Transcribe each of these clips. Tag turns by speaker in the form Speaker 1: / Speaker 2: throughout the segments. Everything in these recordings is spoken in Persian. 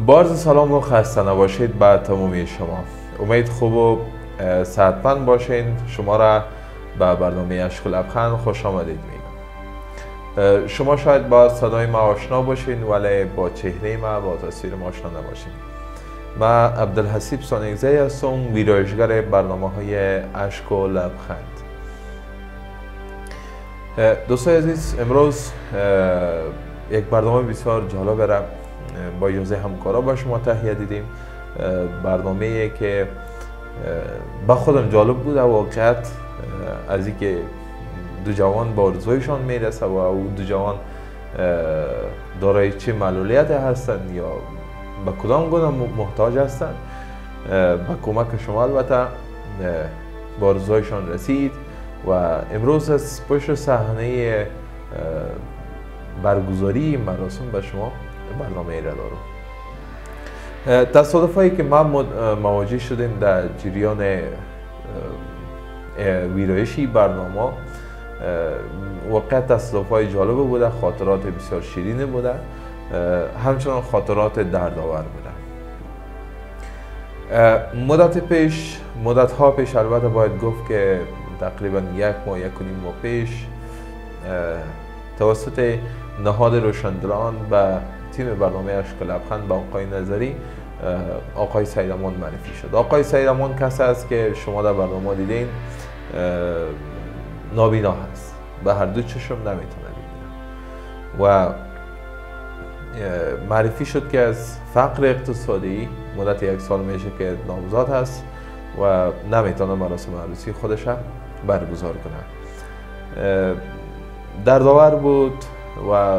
Speaker 1: بارز سلام و خسته نباشید به تمامی شما. امید خوب و صحتمند باشین. شما را به برنامه عشق و لبخند خوش آمدید میگم. شما شاید با صدای ما آشنا باشین ولی با چهره ما با تصویر ما آشنا نباشین. من عبدالحسیب سانگزی هستم، ویرایشگر برنامه های عشق و لبخند. دوستای عزیز، امروز یک برنامه بسیار جالب را با اجازه همکارا با شما تهیه دیدیم. برنامه‌ای که با خودم جالب بود و واقعیت از اینکه دو جوان به آرزویشان میرسه و او دو جوان دارای چه معلولیت هستند یا به کدام گونه محتاج هستند، با کمک شما البته به آرزویشان رسید و امروز از پشت صحنه برگزاری مراسم به شما برنامه ای را دارم. تصادفایی که ما مواجه شدیم در جریان ویرایشی برنامه واقعا تصادفای جالب بوده، خاطرات بسیار شیرین بوده، همچنان خاطرات دردآور بوده. مدت ها پیش البته باید گفت که تقریبا 1 ماه 1.5 ماه پیش توسط نهاد روشندلان و تیم برنامه عشق و لبخند با آقای نظری آقای سیدامان معرفی شد. آقای سیدامان کسی است که شما در برنامه دیدین، نابینا هست، به هر دو چشم نمیتونه ببینه و معرفی شد که از فقر اقتصادی مدت 1 سال میشه که نامزاد هست و نمیتونه مراسم عروسی خودش برگزار کنه. دردآور بود و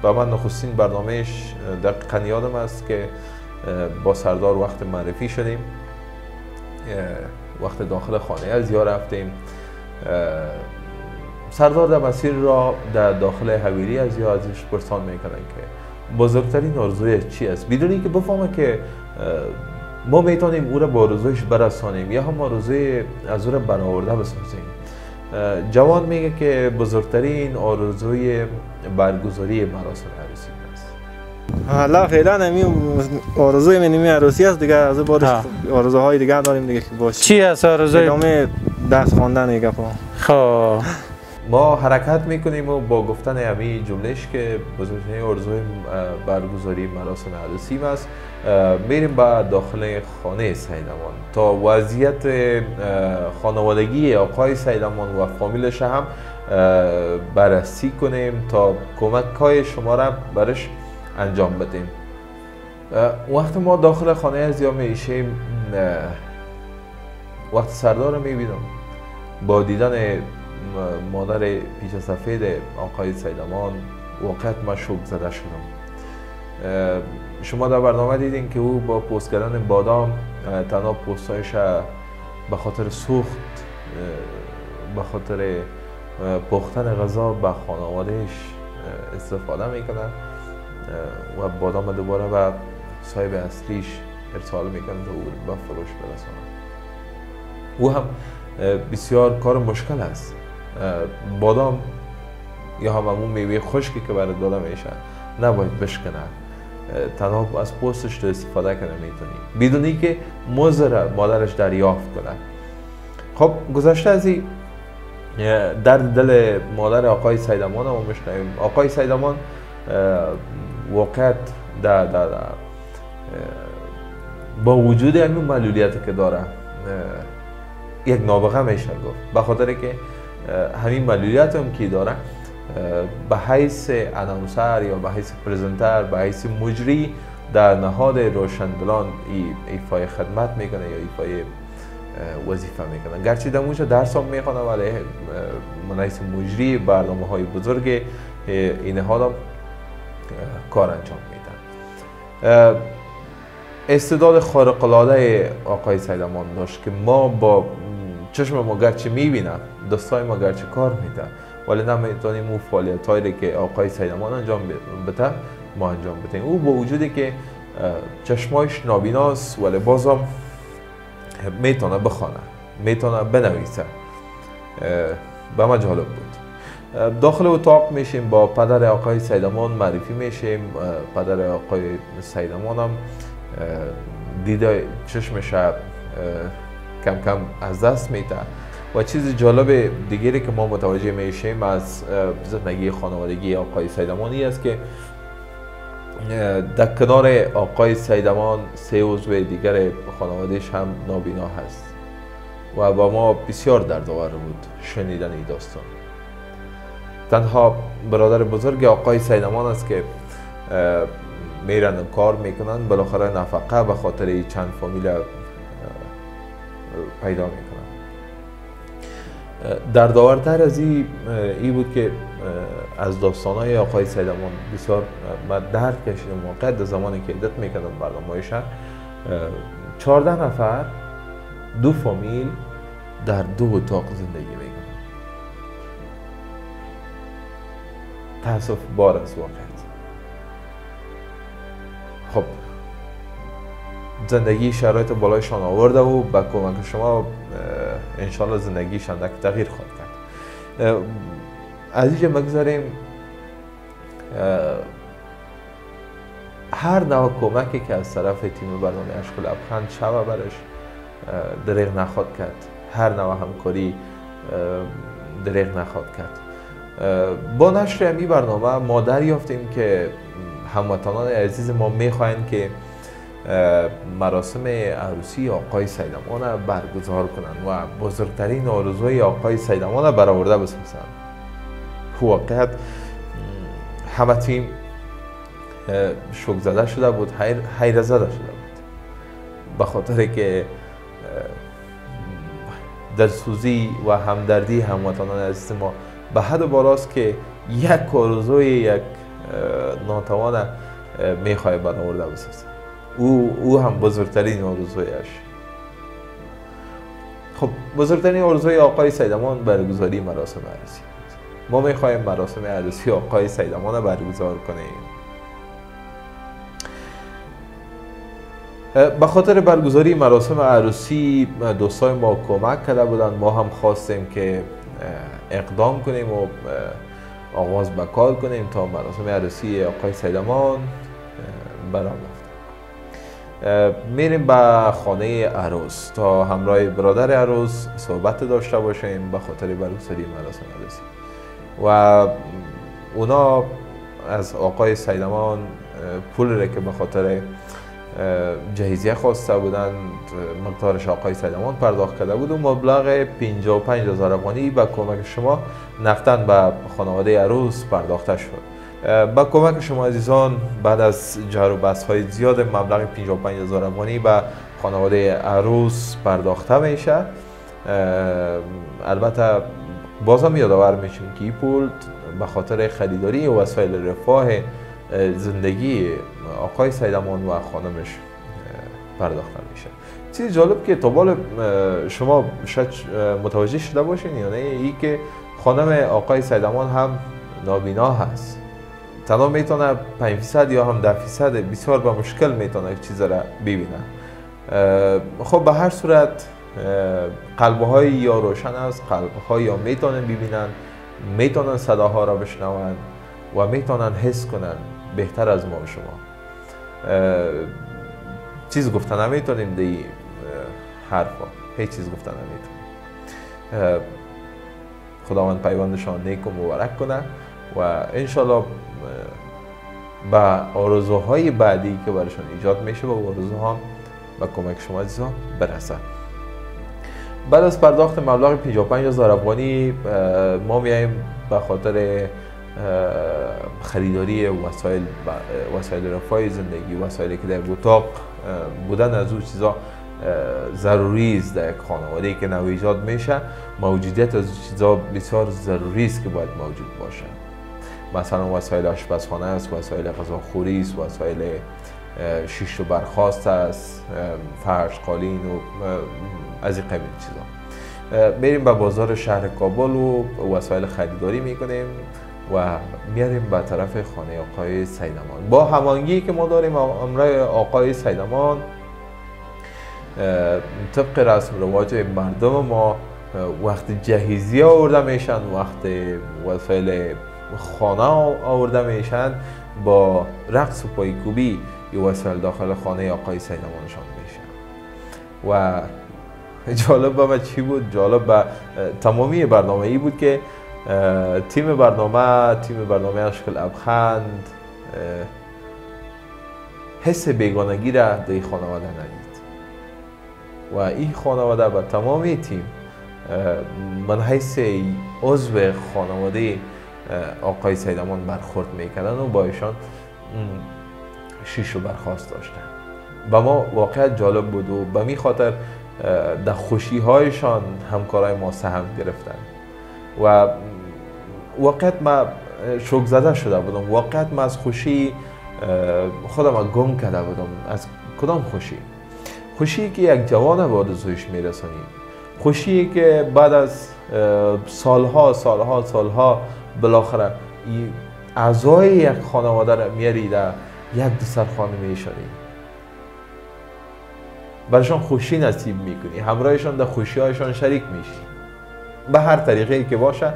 Speaker 1: با من نخستین برنامهش دقیقاً یادم است که با سردار وقت معرفی شدیم، وقت داخل خانه از یا رفتیم. سردار در مسیر را در داخل حویلی از یا ازش پرسان میکنن که بزرگترین آرزوی چی است، بدونی که بفهمه که ما میتونیم او را با آرزویش برسانیم یا هم آرزوی از او را برآورده بسازیم. جوان میگه که بزرگترین آرزوی برگزاری مراسم عروسی است.
Speaker 2: حالا فعلا همین آرزوی منی عروسی است دیگه، از بعد آرزوهای دیگه داریم دیگه که باشه.
Speaker 3: چی است آرزوی؟
Speaker 2: ادامه درس خواندن دیگه.
Speaker 3: خب
Speaker 1: ما حرکت میکنیم و با گفتن همین جملهش که بزرگترین آرزوی برگزاری مراسم عروسی است میریم به داخل خانه سیدامان تا وضعیت خانوادگی آقای سیدامان و فامیلش هم بررسی کنیم تا کمک های شما را برش انجام بدیم. وقتی ما داخل خانه از یا میشیم، وقت سردار رو میبینم با دیدن مادر پیچ سفید آقای سیدامان واقعا من شوک زده شدم. شما در برنامه دیدین که او با پوست کردن بادام تنها پوستایش به خاطر سوخت، به خاطر پختن غذا به خانوادهش استفاده میکنه و بادام دوباره به صاحب اصلیش ارسال میکنه تا او به فروش برسانه. او هم بسیار کار مشکل است. بادام یا همون میوه خشکی که برای داده میشه نباید بشکنه، تنها از پوستش تو استفاده کنه میتونی بدونی که مضر مادرش دریافت کنه. خب گذشته از این در دل مادر آقای سیدامان رو میشنویم. آقای سیدامان واقعا با وجود همین معلولیتی که داره یک نابغه میشه گفت، به خاطر که همین معلولیت هم که داره به حیث اناونسر یا به حیث پرزنتر، به حیث مجری در نهاد روشندلان ایفای خدمت میکنه یا ایفای وظیفه میکنه. گرچه در اونجا درس هم میخونه ولی من حیث مجری برنامه های بزرگ این نهاد هم کار انجام میدن. استعداد خارق العاده آقای سیدامان داشت که ما با چشم ما گرچه میبینم، دستای ما گرچه کار میده ولی نمیتونیم اون فعالیت هایی که آقای سیدامان انجام بده ما انجام بدیم. او با وجودی که چشمایش نابیناست ولی بازم میتونه بخونه، میتونه بنویسه. به ما جالب بود. داخل اتاق میشیم، با پدر آقای سیدامان معرفی میشیم. پدر آقای سیدامان هم دیده چشمش کم کم از دست میده. و چیز جالب دیگری که ما متوجه میشیم از زندگی خانوادگی آقای سیدامانی است که در کنار آقای سیدامان 3 عضو دیگر خانوادهش هم نابینا هست و با ما بسیار دردآور بود شنیدن این داستان. تنها برادر بزرگ آقای سیدامان است که میرن کار میکنن، بالاخره نفقه به خاطر چند فامیل پیدا میکنن. دردآورتر از این بود که از داستانهای آقای سیدامان بسیار درد کشیدم. موقع در زمانی که عدت میکردم برنامه شهر 14 نفر 2 فامیل در 2 اتاق زندگی میکنن. تاسف بار از واقعیت. خب زندگی شرایط بالایشان آورده و با کمک شما انشالله زندگیشان تغییر خواهد کرد. از اینجا مگذاریم هر نوع کمکی که از طرف تیم برنامه اشک و لبخند شب برش دریغ نخواهد کرد. هر نوع همکاری دریغ نخواهد کرد. با نشر این برنامه ما دریافتیم که هموطنان عزیز ما میخواهند که مراسم عروسی آقای سیدامان برگزار کنند و بزرگترین آرزوی آقای سیدامان برآورده بسازند. واقعیت همه تیم شوک زده شده بود، حیرت زده شده بود، به خاطر که دلسوزی و همدردی هموطنان عزیز ما به حد بالاست که یک آرزوی یک ناتوان میخواه برآورده بسازه. او هم بزرگترین آرزویش. خب بزرگترین آرزوی آقای سیدامان برگزاری مراسم عروسی. ما میخواهیم مراسم عروسی آقای سیدامان برگزار کنیم. به خاطر برگزاری مراسم عروسی دوستای ما کمک کرده بودن. ما هم خواستیم که اقدام کنیم و آغاز به کار کنیم تا مراسم عروسی آقای سیدامان برآمد. میریم به خانه عروس تا همراه برادر عروس صحبت داشته باشیم به خاطر برگزاری مراسم عروسی. و اونا از آقای سیدامان پول را که به خاطر جهیزیه خواسته بودند مقدارش آقای سیدامان پرداخت کرده بود و مبلغ 55,000 افغانی به کمک شما نقداً به خانواده عروس پرداخته شد. با کمک شما عزیزان بعد از جر و بحث‌های زیاد مبلغ 55,000 افغانی به خانواده عروس پرداخته میشه. البته بازم یادآور میشیم که این پول به خاطر خریداری وسایل رفاه زندگی آقای سیدامان و خانمش پرداخته میشه. چیز جالب که تا بال شما شاید متوجه شده باشین یا نه، ای که خانم آقای سیدامان هم نابینا هست. تنها میتونه 5% یا هم 10% بسیار با مشکل میتونه چیز را ببینه. خب به هر صورت قلب‌های یا روشن است، قلب‌ها یا میتونن ببینن، میتونن صداها را بشنون و میتونن حس کنن بهتر از ما و شما. چیز گفتن نمیتونیم دی حرفا، هیچ چیز گفتن نمیتونیم. خداوند پیوندشان نیک و مبارک کنه و انشالله به آرزوهای بعدی که برشان ایجاد میشه و آرزوها با کمک شما عزیزان برسه. بعد از پرداخت مبلغ 55,000 افغانی ما میایم به خاطر خریداری وسایل رفاه زندگی، وسایلی که در اتاق بودن از اون چیزا ضروری است در یک خانواده که نو ایجاد میشه. موجودیت از چیزا بسیار ضروری است که باید موجود باشه. مثلا وسایل آشپزخانه است، وسایل غذاخوری است، وسایل شیشت و برخاست است، فرش، قالین و از این قبیل چیزا. میریم به بازار شهر کابل و وسایل خریداری میکنیم و میاریم به طرف خانه آقای سیدامان. با هماهنگی که ما داریم امرای آقای سیدامان طبق رسم رواج مردم ما وقت جهیزی آورده میشن، وقت وسایل خانه آورده میشن، با رقص و پایکوبی این وسایل داخل خانه آقای سیدامانشان میشن. و جالب به من چی بود؟ جالب به تمامی برنامه ای بود که تیم برنامه اشک لبخند حس بیگانگی را در این خانواده ندید و این خانواده به تمامی تیم من حیث عضو خانواده آقای سیدامان برخورد میکردن و با ایشان شیش و برخواست داشتن. به ما واقعا جالب بود و به می خاطر در خوشی هایشان همکارای ما سهم گرفتن و واقعا ما شوک زده شده بودم. واقعا ما از خوشی خودم گم کرده بودم. از کدام خوشی؟ خوشی که یک جوان به آرزویش میرسانی، خوشی که بعد از سالها بالاخره اعضای یک خانواده را میاری در یک دسترخوان میشانی، برایشان خوشی نصیب میکنی، همراهشان در خوشی هایشان شریک میشی، به هر طریقه که باشه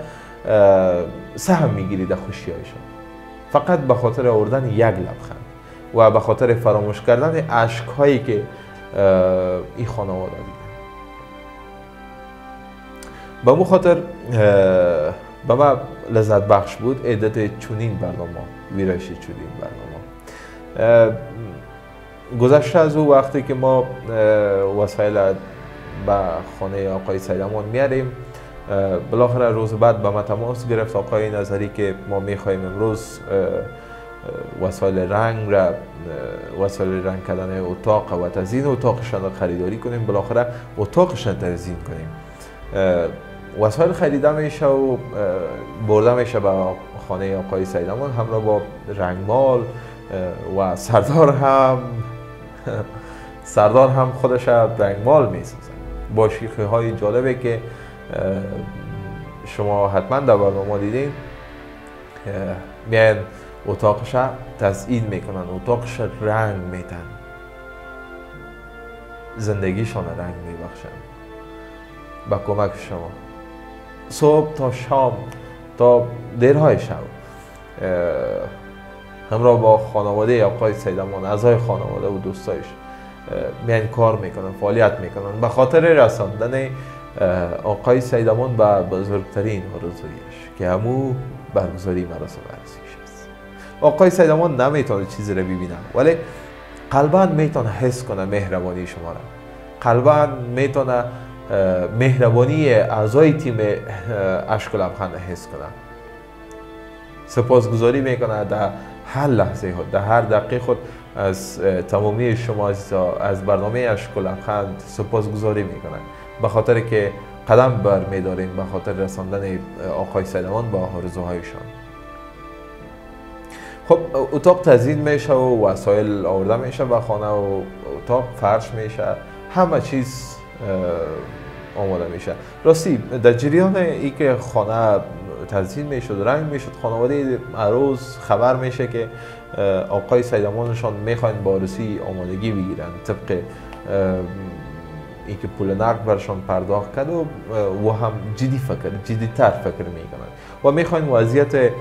Speaker 1: سهم میگیری در خوشی هایشان، فقط به خاطر آوردن یک لبخند و به خاطر فراموش کردن اشک هایی که این خانواده دیدن. به مو خاطر به من لذت بخش بود عدت چونین برنامه، ویرایش چونین برنامه. گذشته از او وقتی که ما وسایل به خانه آقای سیدامان میاریم، بالاخره روز بعد به ما تماس گرفت آقای نظری که ما میخواهیم امروز وسایل رنگ کردن اتاق و تزیین اتاقشان را خریداری کنیم، بالاخره اتاقشان تزیین کنیم. وسایل خریده میشه و برده میشه به خانه آقای سیدامان همراه با رنگمال و سردار هم خودش رنگمال میسازه با شیخه های جالبه که شما حتما در برنامه دیدین. میان اتاقش تزیین میکنن، اتاقش رنگ میتن، زندگیشان رنگ میبخشن با کمک شما. صبح تا شام تا دیرهای شب همراه با خانواده آقای سیدامان، اعضای خانواده و دوستایش میان کار میکنن، فعالیت میکنن به خاطر رساندن آقای سیدامان به بزرگترین آرزویش که همو برگزاری مراسم عروسیش است. آقای سیدامان نمیتونه چیزی رو ببینه ولی قلباً میتونه حس کنه مهربانی شما را، قلباً میتونه مهربانی اعضای تیم اشک لبخند حس کنه. سپاسگزاری میکنه در هر لحظه خود، در هر دقیقه خود از تمامی شما از برنامه اشک لبخند سپاسگزاری میکنه به خاطر که قدم بر میداریم به خاطر رساندن آقای سیدامان به آرزوهایشان. خب اتاق تزیین میشه و وسایل آورده میشه به خانه و اتاق فرش میشه، همه چیز آماده میشه. راستی در جریان ای که خانه تزیین میشد، رنگ میشد، خانواده عروس خبر میشه که آقای سیدامانشان میخواین با عروسی آمادگی بگیرن طبق ای که پول نقد برشان پرداخت کرد و هم جدی‌تر فکر میکنن و میخواین وضعیت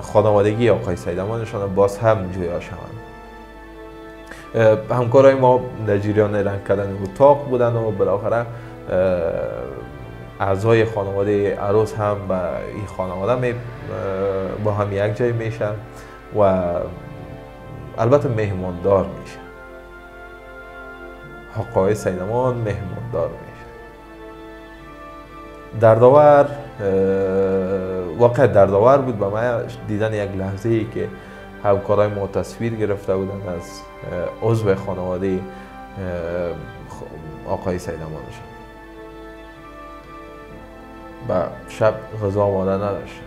Speaker 1: خانوادگی آقای سیدامانشان باز هم جویا شوند. همکارای ما در جریان رنگ کردن اتاق بودن و بالاخره اعضای خانواده عروس هم با این خانواده با هم یک جای میشن و البته مهماندار میشن. آقای سیدامان مهماندار میشن. دردآور، واقعا دردآور بود به من دیدن یک لحظه ای که همکارای ما تصویر گرفته بودن از عضو خانواده آقای سیدامانشان و شب غذا آماده نداشتن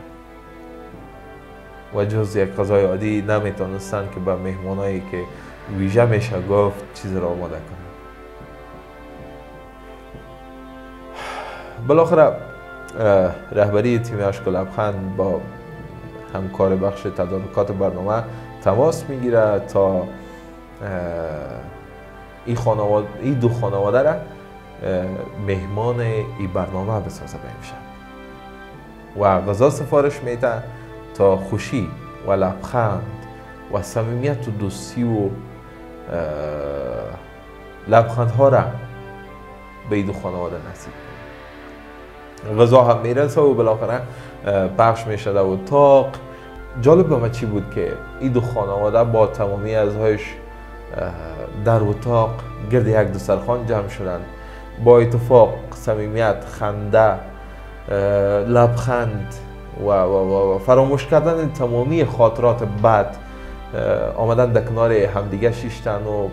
Speaker 1: و جز یک غذای عادی نمیتونستن که به مهمانایی که ویژه میشه گفت چیز را آماده کنن. بالاخره رهبری تیم اشک لبخند با همکار بخش تدارکات برنامه تماس میگیره تا این دو خانواده را مهمان این برنامه بسازه به امشب و غذا سفارش میده تا خوشی و لبخند و صمیمیت و دوستی و لبخندها را به این دو خانواده نصیب کنه. غذا هم میرسه و بالاخره پخش میشه در اتاق. جالب به من چی بود که این دو خانواده با تمامی اعضایش در اتاق گرد یک دسترخوان جمع شدن، با اتفاق، صمیمیت، خنده، لبخند و فراموش کردن تمامی خاطرات بد آمدن در کنار همدیگه شیشتن و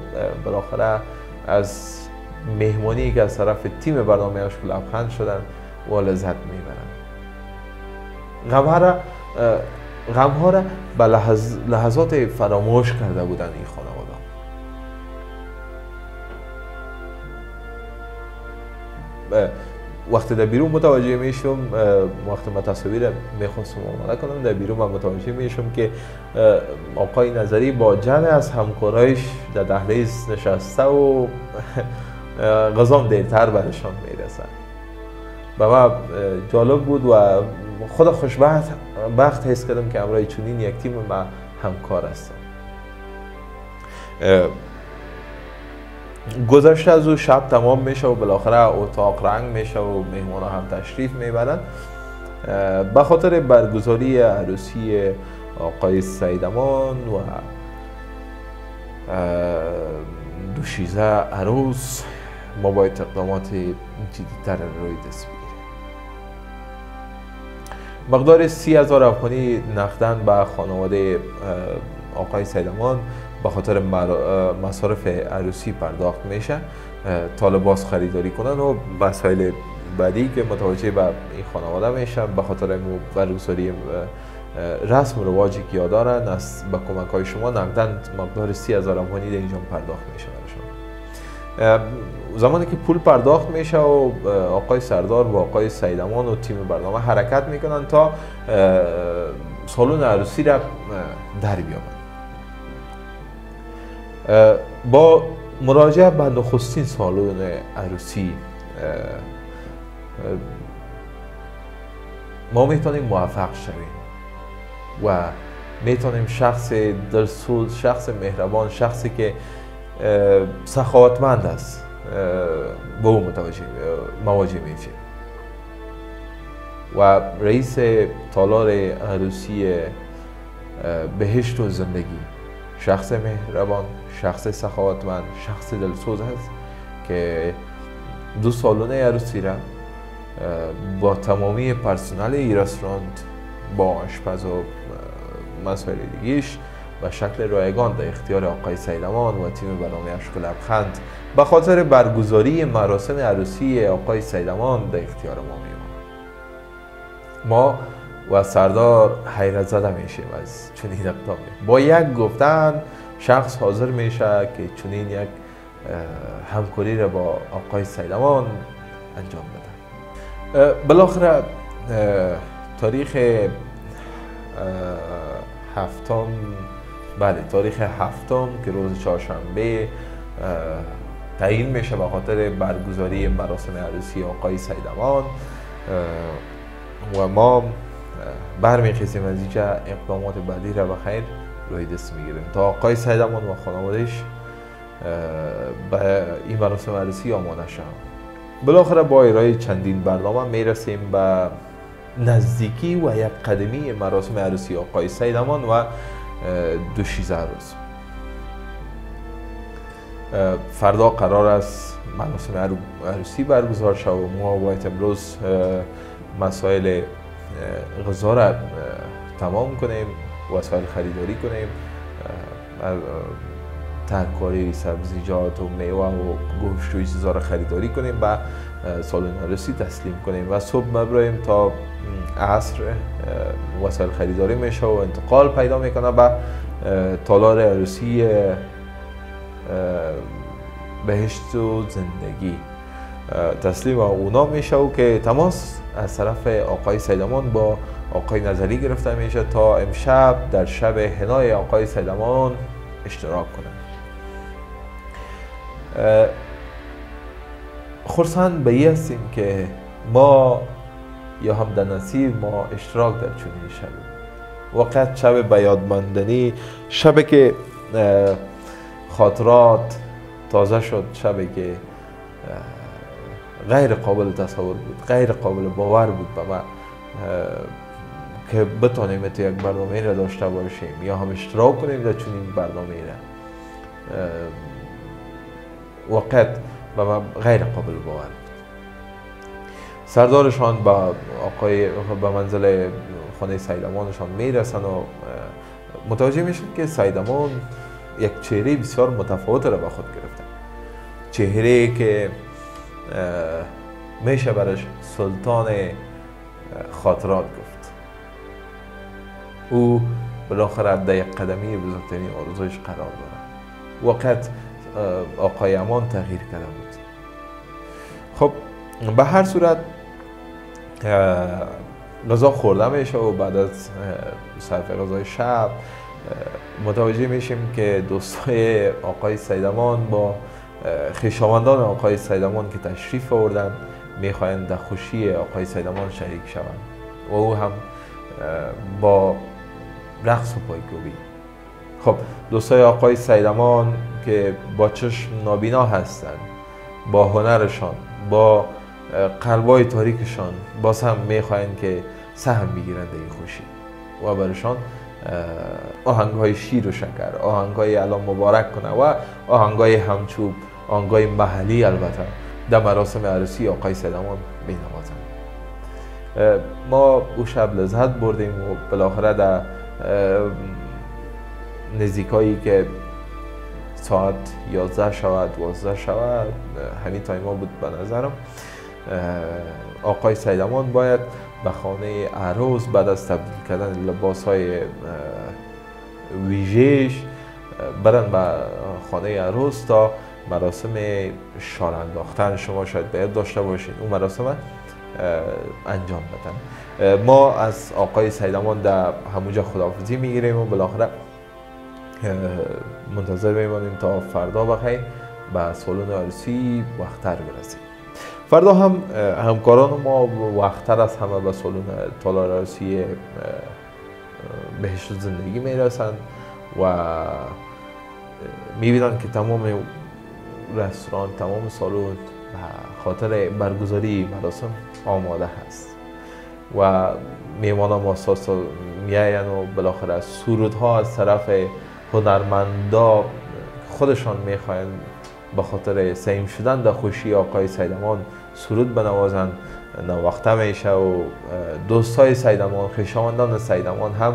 Speaker 1: بالاخره از مهمانی که از طرف تیم برنامه اشک لبخند شدن و لذت میبرن. غمها را به لحظات فراموش کرده بودن این خانواده. وقتی در بیرون متوجه میشم، وقتی من تصاویر میخواستم آماده کنم در بیرون من متوجه میشم که آقای نظری با جمع از همکارایش در دهلیز نشسته و غذام دیرتر برشان میرسه. به من جالب بود و خود خوشبخت حس کردم که امروز چنین یک تیم من همکار هستم. گذشته از او شب تمام میشه و بالاخره اتاق رنگ میشه و مهمان هم تشریف میبرن. به خاطر برگزاری عروسی آقای سیدامان و دوشیزه عروس ما باید اقدامات جدیدتر روی دست بگیریم. مقدار 30,000 افغانی نقداً به خانواده آقای سیدامان به خاطر مصارف عروسی پرداخت میشه تا لباس خریداری کنن و مسائل بعدی که متوجه به این خانواده میشن به خاطر برگزاری رسم و رواجی که دارن از با کمک های شما نقداً مقدار 30,000 افغانی در اینجا پرداخت میشه برشون. زمانی که پول پرداخت میشه و آقای سردار و آقای سیدامان و تیم برنامه حرکت میکنن تا سالن عروسی را در بیابن. با مراجعه به نخستین سالن عروسی ما میتونیم موفق شویم و میتونیم شخص دلسوز، شخص مهربان، شخصی که سخاوتمند است به او مواجه میشیم و رئیس تالار عروسی بهشت و زندگی شخص مهربان، شخص سخاوتمند، شخص دلسوز است که دو سالن عروسی را با تمامی پرسنل این رستوران، با آشپز و مسائل دیگیش و شکل رایگان در اختیار آقای سیدامان و تیم برنامه اشک لبخند به خاطر برگزاری مراسم عروسی آقای سیدامان در اختیار ما میماند. ما و سردار حیرت زده میشیم از چنین اقدامی. با یک گفتن شخص حاضر میشه که چنین یک همکاری را با آقای سیدامان انجام بده. بالاخره تاریخ هفتم، تاریخ هفتم که روز چهارشنبه تعیین میشه به خاطر برگزاری مراسم عروسی آقای سیدامان و ما برمیخیزیم از اینجا اقدامات بعدی را بخیر روی دست میگیریم تا آقای سیدامان و خانواده‌اش به این مراسم عروسی آماده شوند. بالاخره با ارائه چندین برنامه میرسیم به نزدیکی و یک قدمی مراسم عروسی آقای سیدامان و دوشیزه عروس. فردا قرار است مراسم عروسی برگزار شود و ما باید امروز مسائل غذا را تمام کنیم، وسایل خریداری کنیم، ترکاری، سبزیجات و میوه و گوشت و چیزا را خریداری کنیم و سالن عروسی تسلیم کنیم و صبح مبرایم تا عصر وسایل خریداری میشه و انتقال پیدا میکنه به تالار عروسی بهشت و زندگی تسلیم اونا میشه و که تماس از طرف آقای سیدامان با آقای نظری گرفته میشه تا امشب در شب حنای آقای سیدامان اشتراک کنه. خرسند به این هستیم که ما یا هم در نصیب ما اشتراک در چنین شبی. وقت شب به یاد ماندنی، شبی که خاطرات تازه شد، شبی که غیر قابل تصور بود، غیر قابل باور بود به من که بتانیم تو یک برنامه را داشته باشیم یا هم اشتراک کنیم در چنین برنامه را. وقت به من غیر قابل باور بود. سردارشان به منزل خانه سیدامانشان میرسن و متوجه میشن که سیدامان یک چهره بسیار متفاوت را به خود گرفتن. چهره که میشه برش سلطان خاطرات گفت. او بالاخره در یک قدمی بزرگترین آرزویش قرار داره. وقت آقای امان تغییر کرده بود. خب به هر صورت غذا خورده میشه و بعد از صرف غذای شب متوجه میشیم که دوستای آقای سیدامان با خویشاوندان آقای سیدامان که تشریف آوردن میخواهند در خوشی آقای سیدامان شریک شوند و او هم با رقص و پایکوبی. خب دوستای آقای سیدامان که با چشم نابینا هستند، با هنرشان، با قلبای تاریکشان باز هم میخواهند که سهم بگیرند این خوشی و برشان آهنگای شیر و شکر، آهنگای الان مبارک کنه و آهنگای همچوب، آهنگای محلی البته در مراسم عروسی آقای سیدامان مینوازند. ما او شب لذت بردیم و بالاخره در نزدیکایی که ساعت 11 شود 12 شود همین تایما بود به نظرم، آقای سیدامان باید به خانه عروس بعد از تبدیل کردن لباس‌های ویژه‌اش برن به خانه عروس تا مراسم شال انداختن، شما شاید باید داشته باشید اون مراسم انجام بدن. ما از آقای سیدامان در همونجا خداحافظی میگیریم و بالاخره منتظر میمانیم تا فردا بخیر به سالن عروسی وقتتر برسیم. فردا هم همکاران ما وقتتر از همه به سالن تالار عروسی بهشت زندگی میرسند و میبینن که تمام رستوران، تمام سالن به خاطر برگزاری مراسم آماده هست و میهمانان ما میاین و بالاخره سرودها از طرف هنرمندا خودشان میخواهند به خاطر سهیم شدن در خوشی آقای سیدامان سرود بنوازند. ناوقته میشه و دوستای سیدامان، خویشاوندان سیدامان هم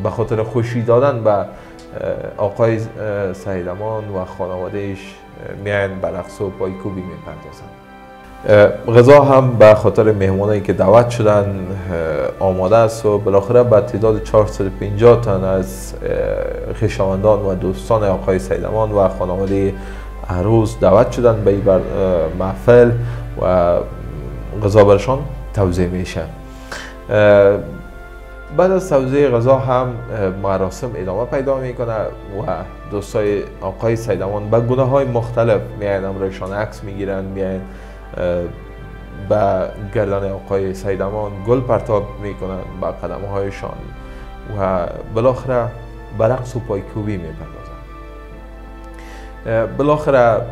Speaker 1: به خاطر خوشی دادن به آقای سیدامان و خانوادهش میاین به رقص و پایکوبی میپردازند. غذا هم به خاطر مهمانایی که دعوت شدن آماده است و بالاخره به تعداد 450 تن از خویشاوندان و دوستان آقای سیدامان و خانواده عروس دعوت شدن به این محفل و غذا برشان توزیع میشه. بعد از توزیع غذا هم مراسم ادامه پیدا میکنه و دوستای آقای سیدامان به گونه های مختلف میاین امرایشان عکس میگیرن، میاین به گردن آقای سیدامان گل پرتاب میکنن با قدم هایشان و بالاخره به رقص و پایکوبی میپردازن. بالاخره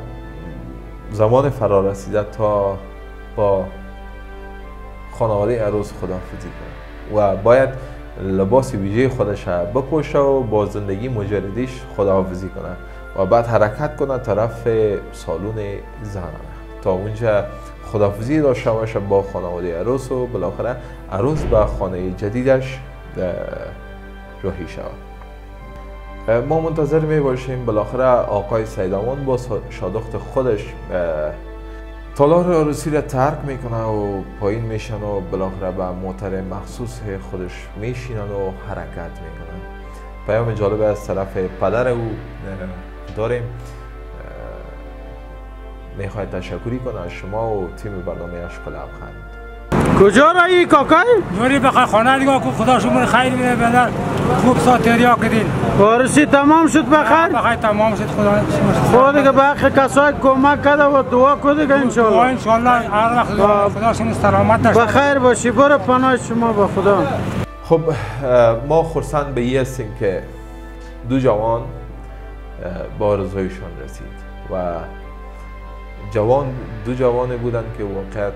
Speaker 1: زمان فرا رسیده تا با خانواده عروس خداحافظی کنه و باید لباس ویژه خودش بپوشه و با زندگی مجردیش خداحافظی کنه و بعد حرکت کنه طرف سالن زنانه تا اونجا خداحافظی داشته باشه با خانواده عروس و بالاخره عروس به خانه جدیدش راهی شود. ما منتظر می باشیم بالاخره آقای سیدامان با شادخت خودش تالار عروسی را ترک میکنه و پایین میشن و بالاخره به موتر مخصوص خودش میشینن و حرکت میکنن. پیام جالب از طرف پدر او داریم. میخواید تشکری کنه از شما و تیم برنامه اشکال لبخند.
Speaker 3: کجا رایی کاکای؟
Speaker 4: دوری بخیر خانه دیگه که خدا شما خیر بده بدن خوب ساتریا کردین
Speaker 3: وارسی تمام شد بخیر؟
Speaker 4: بخیر تمام شد خدا
Speaker 3: خدا دیگه باقی کسای کمک کرده و دعا کنه دیگه انشالله
Speaker 4: انشالله هر وقت خدا شما سلامت داشته
Speaker 3: بخیر باشی برو پناه شما به خدا.
Speaker 1: خب ما خرسند به این هستیم که دو جوان به آرزویشان رسید و دو جوان بودند که واقعا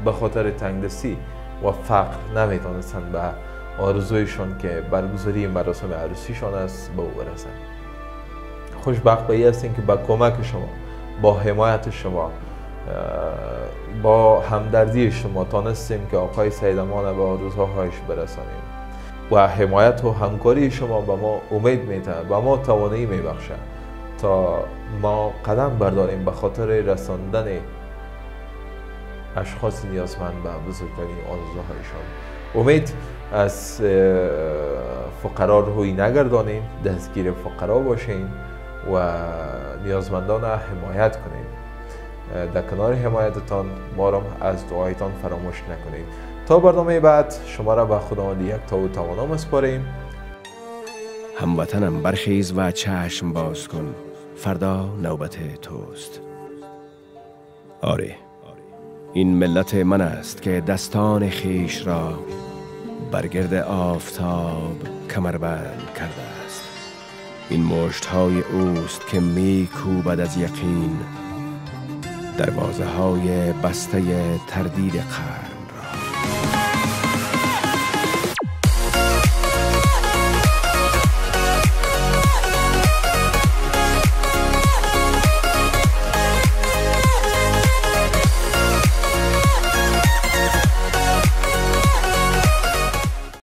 Speaker 1: به خاطر تنگدستی و فقر نمیتونستند به آرزویشان که برگزاری مراسم عروسیشان است به او برسند. خوشبخت به این هستیم که با کمک شما، با حمایت شما، با همدردی شما تانستیم که آقای سید امان به آرزوهایش برسانیم و حمایت و همکاری شما به ما امید میده، به ما توانایی میبخشه تا ما قدم برداریم به خاطر رساندن اشخاص نیازمند به بزرگترین آرزوهایشان. امید از فقرا روی نگردانیم، دستگیر فقرا باشین و نیازمندان حمایت کنیم. در کنار حمایتتان ما را از دعایتان فراموش نکنید. تا برنامه بعد شما را به خداوند یکتا و توانا میسپاریم.
Speaker 5: هموطنم برخیز و چشم باز کن، فردا نوبت توست. آره، این ملت من است که دستان خیش را برگرد آفتاب کمربند کرده است. این مشت های اوست که می کوبد از یقین دروازه های بسته تردید قلب.